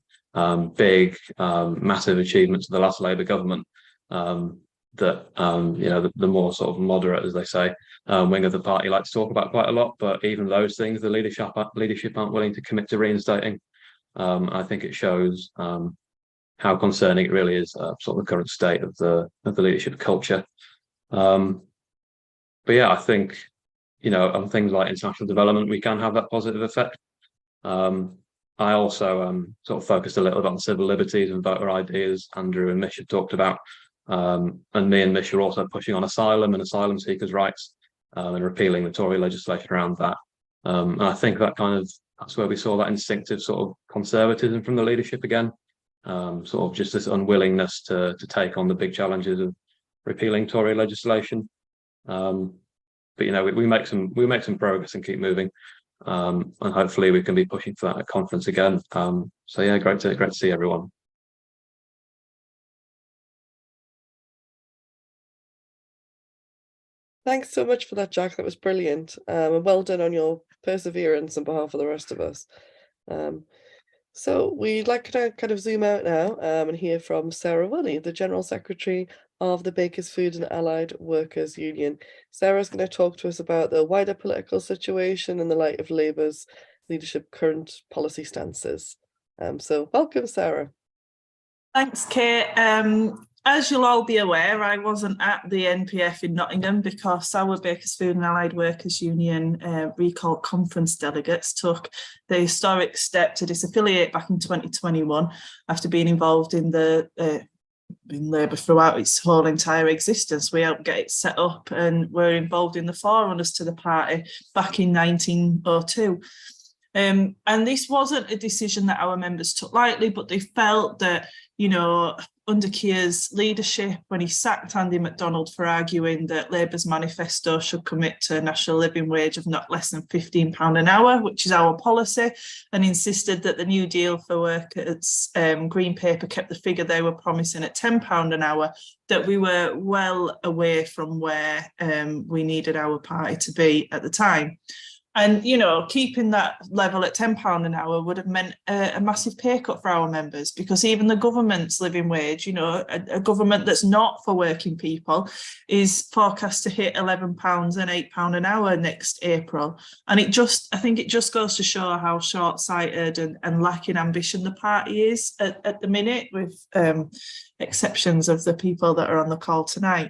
Big, massive achievements of the last Labour government that the more sort of moderate, as they say, wing of the party like to talk about quite a lot. But even those things, the leadership aren't willing to commit to reinstating. I think it shows how concerning it really is, sort of the current state of the leadership culture. But yeah, I think on things like international development, we can have that positive effect. I also sort of focused a little bit on civil liberties and voter ideas. Andrew and Mish have talked about, and me and Mish are also pushing on asylum and asylum seekers' rights and repealing the Tory legislation around that. And I think that's where we saw that instinctive sort of conservatism from the leadership again, sort of just this unwillingness to take on the big challenges of repealing Tory legislation. But we make some progress and keep moving. And hopefully we can be pushing for that at conference again. So yeah, great to see everyone. Thanks so much for that, Jack. That was brilliant. And well done on your perseverance on behalf of the rest of us. So we'd like to kind of zoom out now and hear from Sarah Woolley, the General Secretary of the Bakers Food and Allied Workers Union. Sarah's going to talk to us about the wider political situation in the light of Labour's leadership current policy stances. So welcome, Sarah. Thanks, Kate. As you'll all be aware, I wasn't at the NPF in Nottingham because our Bakers Food and Allied Workers Union recall conference delegates took the historic step to disaffiliate back in 2021 after being involved in Labour throughout its whole entire existence. We helped get it set up and were involved in the forerunners to the party back in 1902. And this wasn't a decision that our members took lightly, but they felt that, under Keir's leadership, when he sacked Andy McDonnell for arguing that Labour's manifesto should commit to a national living wage of not less than £15 an hour, which is our policy, and insisted that the New Deal for Workers Green Paper kept the figure they were promising at £10 an hour, that we were well away from where we needed our party to be at the time. And, you know, keeping that level at £10 an hour would have meant a massive pay cut for our members, because even the government's living wage, you know, a government that's not for working people, is forecast to hit £11 and £8 an hour next April. And I think it just goes to show how short-sighted and lacking ambition the party is at the minute, with exceptions of the people that are on the call tonight.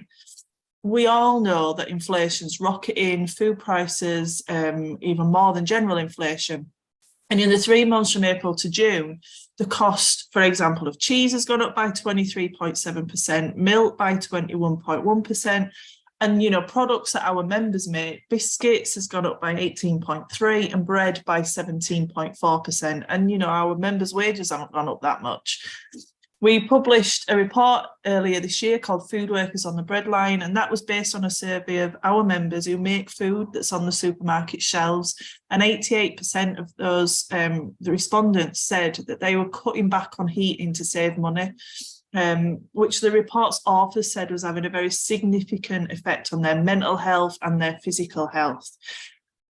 We all know that inflation's rocketing, food prices, even more than general inflation. And in the 3 months from April to June, the cost, for example, of cheese has gone up by 23.7%, milk by 21.1%, and, you know, products that our members make, biscuits has gone up by 18.3% and bread by 17.4%. And, you know, our members' wages haven't gone up that much. We published a report earlier this year called Food Workers on the Breadline, and that was based on a survey of our members who make food that's on the supermarket shelves. And 88% of those, the respondents, said that they were cutting back on heating to save money, which the report's authors said was having a very significant effect on their mental health and their physical health.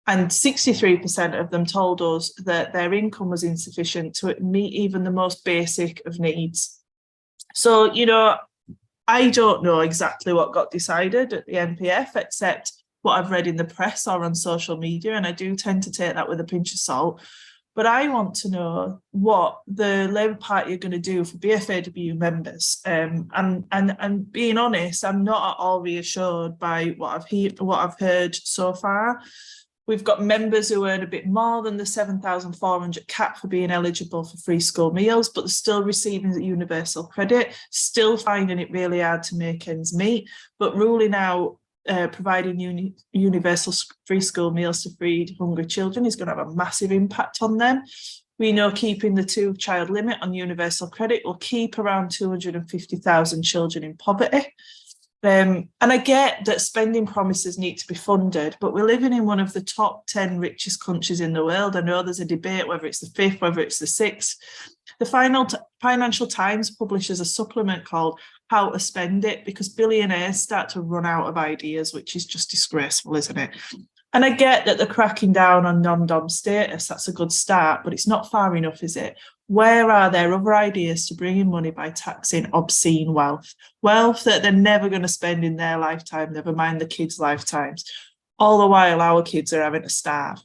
And 63% of them told us that their income was insufficient to meet even the most basic of needs. So, you know, I don't know exactly what got decided at the NPF, except what I've read in the press or on social media, and I do tend to take that with a pinch of salt. But I want to know what the Labour Party are going to do for BFAW members. And being honest, I'm not at all reassured by what I've heard so far. We've got members who earn a bit more than the £7,400 cap for being eligible for free school meals, but they're still receiving the universal credit, still finding it really hard to make ends meet, but ruling out providing universal free school meals to feed hungry children is going to have a massive impact on them. We know keeping the 2-child limit on universal credit will keep around 250,000 children in poverty. And I get that spending promises need to be funded, but we're living in one of the top 10 richest countries in the world. I know there's a debate whether it's the 5th, whether it's the 6th. The Financial Times publishes a supplement called How to Spend It, because billionaires start to run out of ideas, which is just disgraceful, isn't it? And I get that they're cracking down on non-dom status. That's a good start, but it's not far enough, is it? Where are there other ideas to bring in money by taxing obscene wealth? Wealth that they're never going to spend in their lifetime, never mind the kids' lifetimes. All the while our kids are having to starve.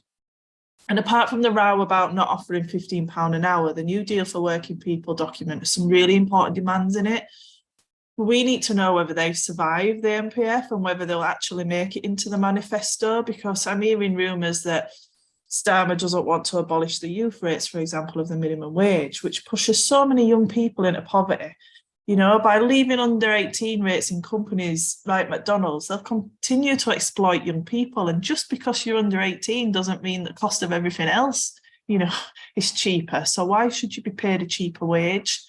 And apart from the row about not offering £15 an hour, the New Deal for Working People document has some really important demands in it. We need to know whether they've survived the MPF and whether they'll actually make it into the manifesto, because I'm hearing rumours that Starmer doesn't want to abolish the youth rates, for example, of the minimum wage, which pushes so many young people into poverty. You know, by leaving under 18 rates in companies like McDonnell's, they'll continue to exploit young people. And just because you're under 18 doesn't mean the cost of everything else, you know, is cheaper. So why should you be paid a cheaper wage?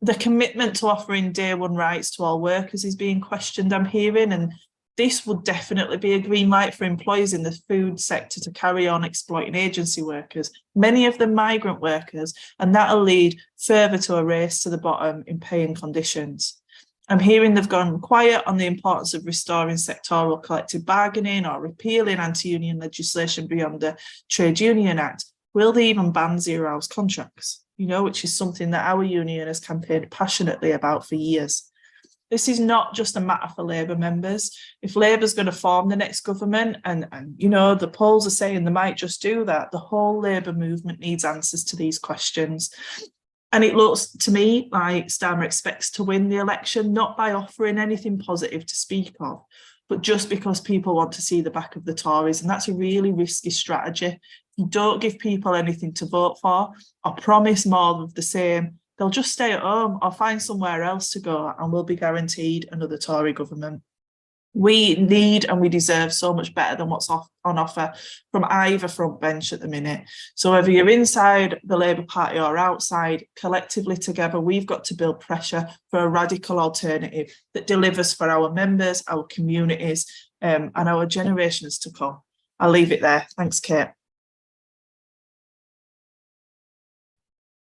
The commitment to offering day one rights to all workers is being questioned, I'm hearing, and this would definitely be a green light for employers in the food sector to carry on exploiting agency workers, many of them migrant workers, and that'll lead further to a race to the bottom in pay and conditions. I'm hearing they've gone quiet on the importance of restoring sectoral collective bargaining or repealing anti-union legislation beyond the Trade Union Act. Will they even ban zero-hours contracts? You know, which is something that our union has campaigned passionately about for years. This is not just a matter for Labour members. If Labour's going to form the next government, and you know, the polls are saying they might just do that, the whole Labour movement needs answers to these questions. And it looks to me like Starmer expects to win the election, not by offering anything positive to speak of, but just because people want to see the back of the Tories. And that's a really risky strategy. You don't give people anything to vote for or promise more of the same, they'll just stay at home or find somewhere else to go, and we'll be guaranteed another Tory government. We need and we deserve so much better than what's on offer from either front bench at the minute. So whether you're inside the Labour Party or outside, collectively together, we've got to build pressure for a radical alternative that delivers for our members, our communities, and our generations to come. I'll leave it there. Thanks, Kate.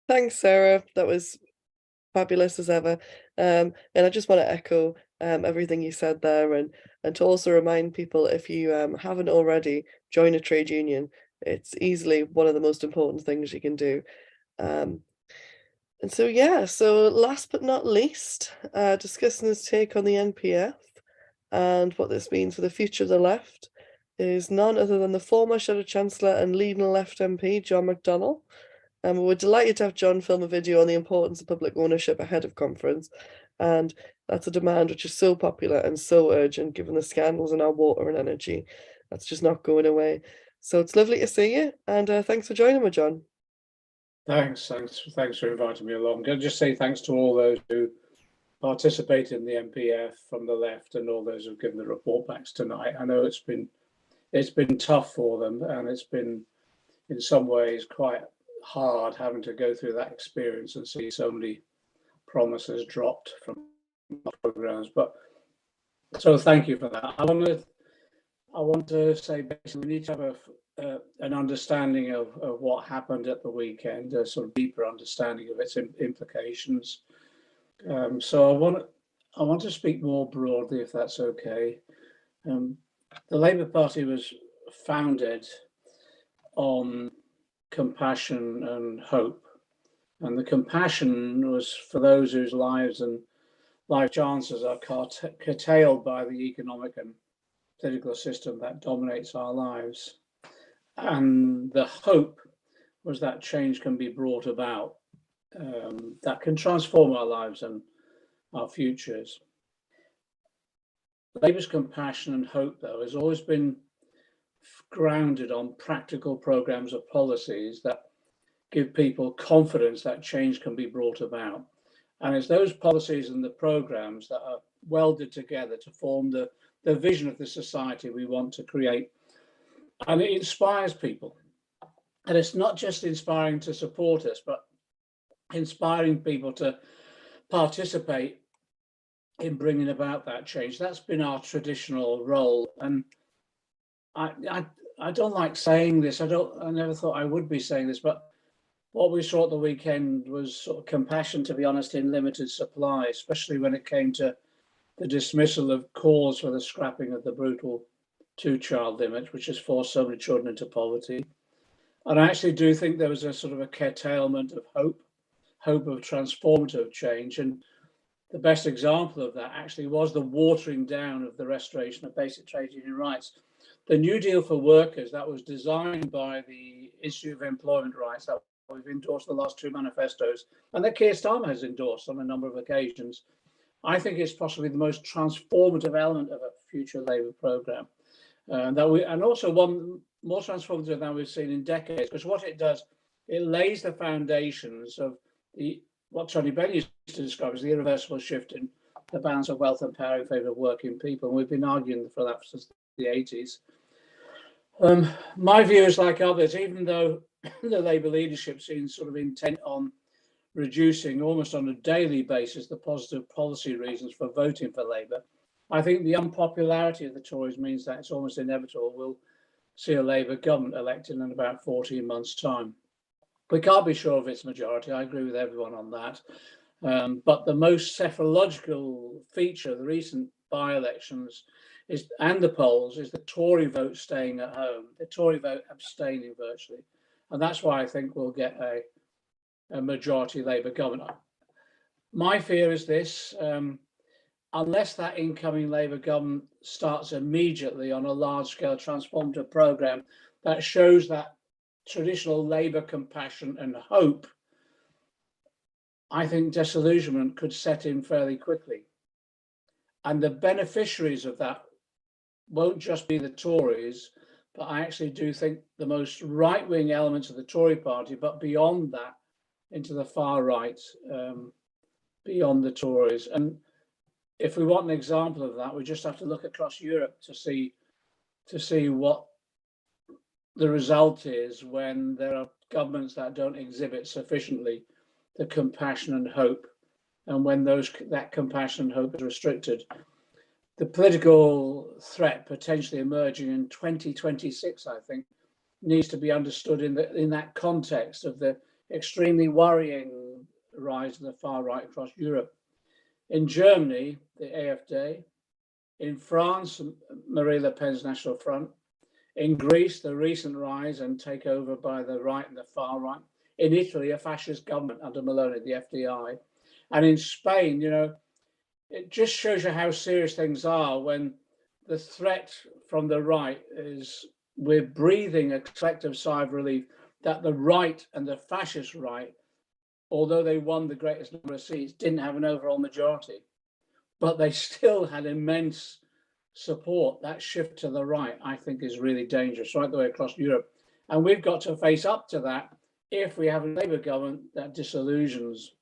Thanks, Sarah. That was fabulous as ever. And I just want to echo everything you said there, and to also remind people, if you haven't already, join a trade union. It's easily one of the most important things you can do. And so, yeah, so last but not least, discussing his take on the NPF and what this means for the future of the left is none other than the former Shadow Chancellor and leading Left MP, John McDonnell. And we're delighted to have John film a video on the importance of public ownership ahead of conference. And that's a demand which is so popular and so urgent given the scandals in our water and energy. That's just not going away. So it's lovely to see you, and thanks for joining me, John. Thanks for inviting me along. I'll just say thanks to all those who participated in the MPF from the left and all those who've given the report backs tonight. I know it's been tough for them, and it's been in some ways quite hard having to go through that experience and see so many promises dropped from programs. But so thank you for that. I want to say basically we need to have an understanding of what happened at the weekend, a sort of deeper understanding of its implications. So I want to speak more broadly, if that's okay. The Labour Party was founded on compassion and hope, and the compassion was for those whose lives and life chances are curtailed by the economic and political system that dominates our lives. And the hope was that change can be brought about, that can transform our lives and our futures. Labour's compassion and hope, though, has always been grounded on practical programmes of policies that give people confidence that change can be brought about. And it's those policies and the programmes that are welded together to form the vision of the society we want to create. And it inspires people. And it's not just inspiring to support us, but inspiring people to participate in bringing about that change. That's been our traditional role. And I don't like saying this. I never thought I would be saying this, but what we saw at the weekend was sort of compassion, to be honest, in limited supply, especially when it came to the dismissal of calls for the scrapping of the brutal two-child limit, which has forced so many children into poverty. And I actually do think there was a sort of a curtailment of hope of transformative change. And the best example of that actually was the watering down of the restoration of basic trade union rights. The New Deal for Workers that was designed by the Institute of Employment Rights that we've endorsed the last two manifestos, and that Keir Starmer has endorsed on a number of occasions, I think it's possibly the most transformative element of a future Labour programme. And also one more transformative than we've seen in decades, because what it does, it lays the foundations of what Tony Benn used to describe as the irreversible shift in the balance of wealth and power in favour of working people. And we've been arguing for that since the 80s. My view is like others, even though the Labour leadership seems sort of intent on reducing almost on a daily basis the positive policy reasons for voting for Labour, I think the unpopularity of the Tories means that it's almost inevitable we'll see a Labour government elected in about 14 months' time. We can't be sure of its majority. I agree with everyone on that. But the most psephological feature of the recent by-elections and the polls is the Tory vote staying at home, the Tory vote abstaining virtually. And that's why I think we'll get a majority Labour government. My fear is this, unless that incoming Labour government starts immediately on a large-scale transformative programme that shows that traditional Labour compassion and hope, I think disillusionment could set in fairly quickly. And the beneficiaries of that won't just be the Tories, but I actually do think the most right-wing elements of the Tory party, but beyond that, into the far right, beyond the Tories. And if we want an example of that, we just have to look across Europe to see what the result is when there are governments that don't exhibit sufficiently the compassion and hope, and when that compassion and hope is restricted. The political threat potentially emerging in 2026, I think, needs to be understood in that context of the extremely worrying rise of the far right across Europe. In Germany, the AfD. In France, Marine Le Pen's National Front. In Greece, the recent rise and takeover by the right and the far right. In Italy, a fascist government under Meloni, the FDI. And in Spain, you know, it just shows you how serious things are when the threat from the right is we're breathing a collective sigh of relief that the right and the fascist right, although they won the greatest number of seats, didn't have an overall majority, but they still had immense support. That shift to the right, I think, is really dangerous right the way across Europe. And we've got to face up to that if we have a Labour government that disillusions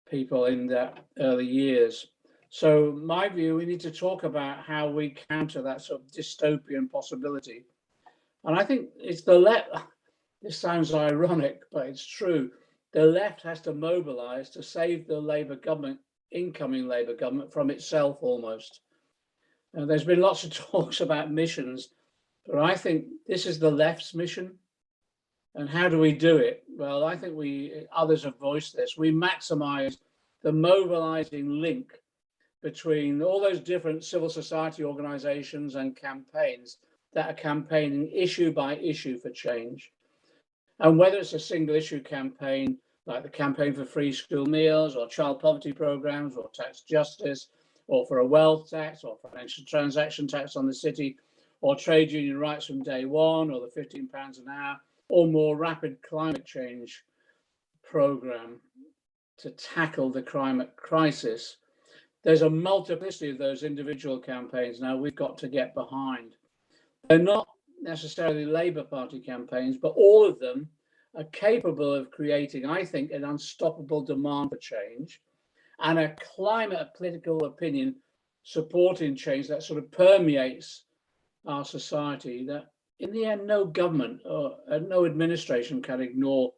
people in their early years. So my view, we need to talk about how we counter that sort of dystopian possibility. And I think it's the left, this sounds ironic, but it's true. The left has to mobilize to save the Labour government, incoming Labour government, from itself almost. There's been lots of talks about missions, but I think this is the left's mission. And how do we do it? Well, I think others have voiced this. We maximize the mobilizing link between all those different civil society organizations and campaigns that are campaigning issue by issue for change. And whether it's a single issue campaign, like the campaign for free school meals or child poverty programs or tax justice, or for a wealth tax or financial transaction tax on the city, or trade union rights from day one, or the £15 an hour, or more rapid climate change program to tackle the climate crisis. There's a multiplicity of those individual campaigns now we've got to get behind. They're not necessarily Labour Party campaigns, but all of them are capable of creating, I think, an unstoppable demand for change and a climate of political opinion supporting change that sort of permeates our society that in the end, no government or no administration can ignore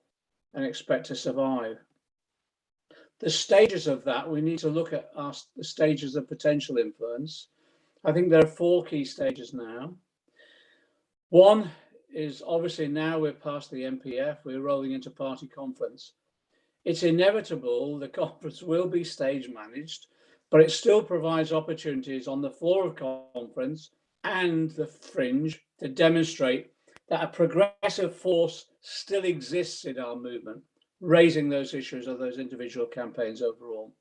and expect to survive. The stages of that, we need to look at the stages of potential influence. I think there are 4 key stages now. One is obviously now we're past the MPF, we're rolling into party conference. It's inevitable the conference will be stage managed, but it still provides opportunities on the floor of conference and the fringe to demonstrate that a progressive force still exists in our movement, raising those issues of those individual campaigns overall.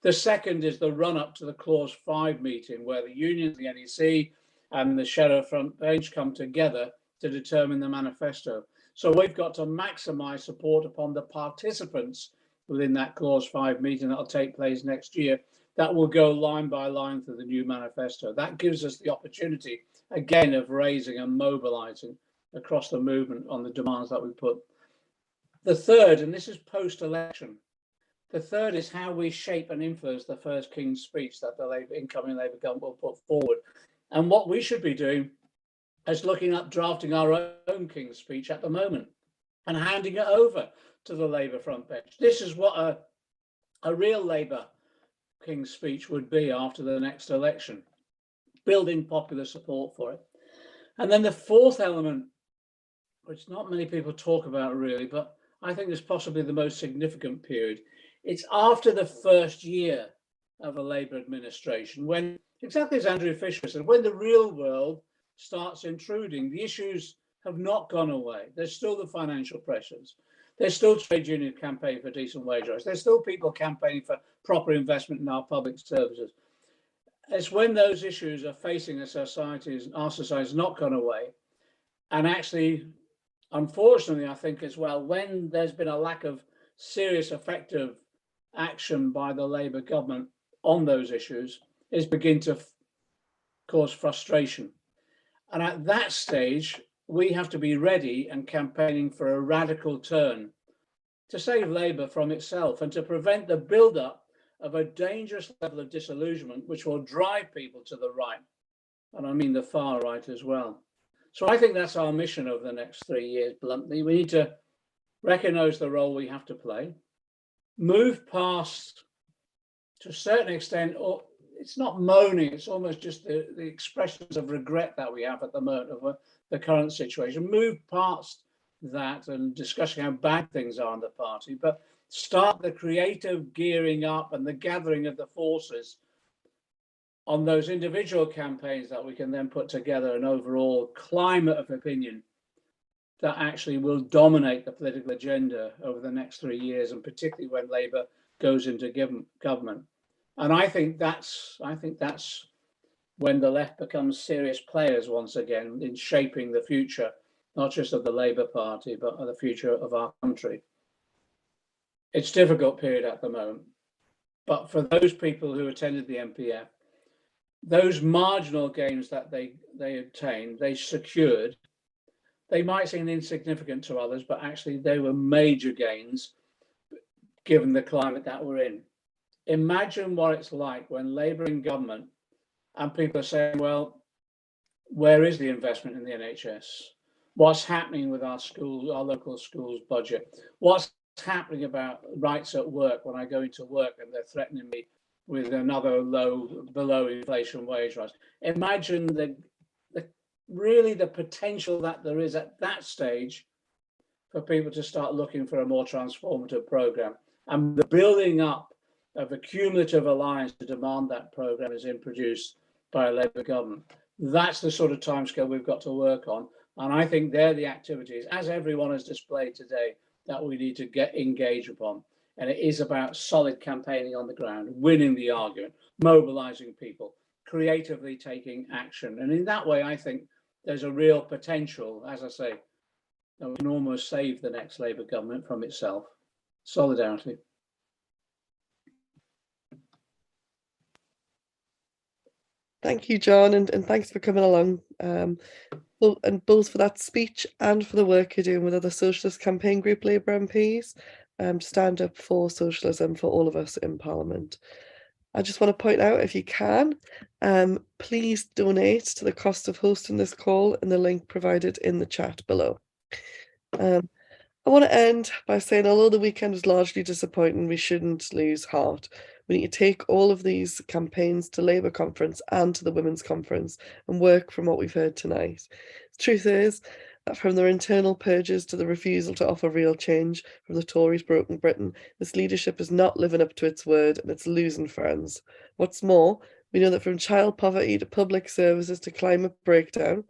The second is the run-up to the Clause 5 meeting, where the unions, the NEC, and the Shadow Front Bench come together to determine the manifesto. So we've got to maximise support upon the participants within that Clause 5 meeting that will take place next year. That will go line by line through the new manifesto. That gives us the opportunity, again, of raising and mobilising across the movement on the demands that we put. The third, and this is post-election, the third is how we shape and influence the first King's speech that the incoming Labour government will put forward. And what we should be doing is looking at drafting our own King's speech at the moment and handing it over to the Labour front bench. This is what a real Labour King's speech would be after the next election, building popular support for it. And then the fourth element, which not many people talk about really, but I think is possibly the most significant period. It's after the first year of a Labour administration, when, exactly as Andrew Fisher said, when the real world starts intruding. The issues have not gone away. There's still the financial pressures. There's still trade union campaigning for decent wage rise. There's still people campaigning for proper investment in our public services. It's when those issues are facing our society has not gone away. And actually, unfortunately, I think as well, when there's been a lack of serious, effective action by the Labour government on those issues, is begin to cause frustration. And at that stage, we have to be ready and campaigning for a radical turn to save Labour from itself and to prevent the build-up of a dangerous level of disillusionment, which will drive people to the right. And I mean the far right as well. So I think that's our mission over the next 3 years, bluntly. We need to recognise the role we have to play, move past, to a certain extent, or it's not moaning, it's almost just the expressions of regret that we have at the moment of the current situation. Move past that and discussing how bad things are in the party, but start the creative gearing up and the gathering of the forces on those individual campaigns that we can then put together an overall climate of opinion that actually will dominate the political agenda over the next 3 years, and particularly when Labour goes into government. And I think that's when the left becomes serious players once again in shaping the future, not just of the Labour Party, but of the future of our country. It's a difficult period at the moment, but for those people who attended the MPF, those marginal gains that they obtained, they secured, they might seem insignificant to others, but actually they were major gains given the climate that we're in. Imagine what it's like when Labour in government and people are saying, well, where is the investment in the NHS? What's happening with our schools, our local schools budget? What's happening about rights at work when I go into work and they're threatening me with another below inflation wage rise? Imagine really the potential that there is at that stage for people to start looking for a more transformative program, and the building up of a cumulative alliance to demand that program is introduced by a Labour government. That's the sort of timescale we've got to work on, and I think they're the activities, as everyone has displayed today, that we need to get engaged upon. And it is about solid campaigning on the ground, winning the argument, mobilising people, creatively taking action, and in that way, I think there's a real potential, as I say, that we can almost save the next Labour government from itself. Solidarity. Thank you, John, and thanks for coming along. And both for that speech and for the work you're doing with other Socialist Campaign Group Labour MPs to stand up for socialism for all of us in Parliament. I just want to point out, if you can, please donate to the cost of hosting this call in the link provided in the chat below. I want to end by saying, although the weekend was largely disappointing, we shouldn't lose heart. We need to take all of these campaigns to Labour conference and to the Women's Conference and work from what we've heard tonight. The truth is that from their internal purges to the refusal to offer real change from the Tories' broken Britain, this leadership is not living up to its word and it's losing friends. What's more, we know that from child poverty to public services to climate breakdown,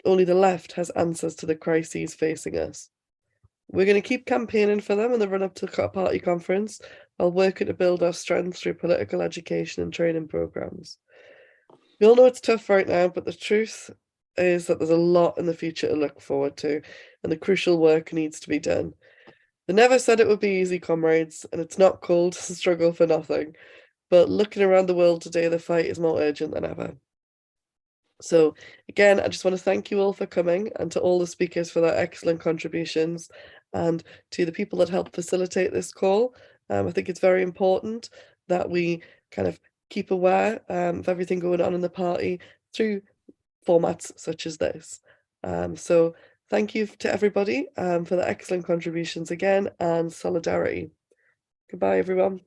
only the left has answers to the crises facing us. We're going to keep campaigning for them in the run-up to the party conference while working to build our strength through political education and training programmes. We all know it's tough right now, but the truth is that there's a lot in the future to look forward to, and the crucial work needs to be done. They never said it would be easy, comrades, and it's not called struggle for nothing. But looking around the world today, the fight is more urgent than ever. So again, I just want to thank you all for coming, and to all the speakers for their excellent contributions, and to the people that helped facilitate this call. I think it's very important that we kind of keep aware of everything going on in the party through formats such as this. So thank you to everybody for the excellent contributions again, and solidarity. Goodbye, everyone.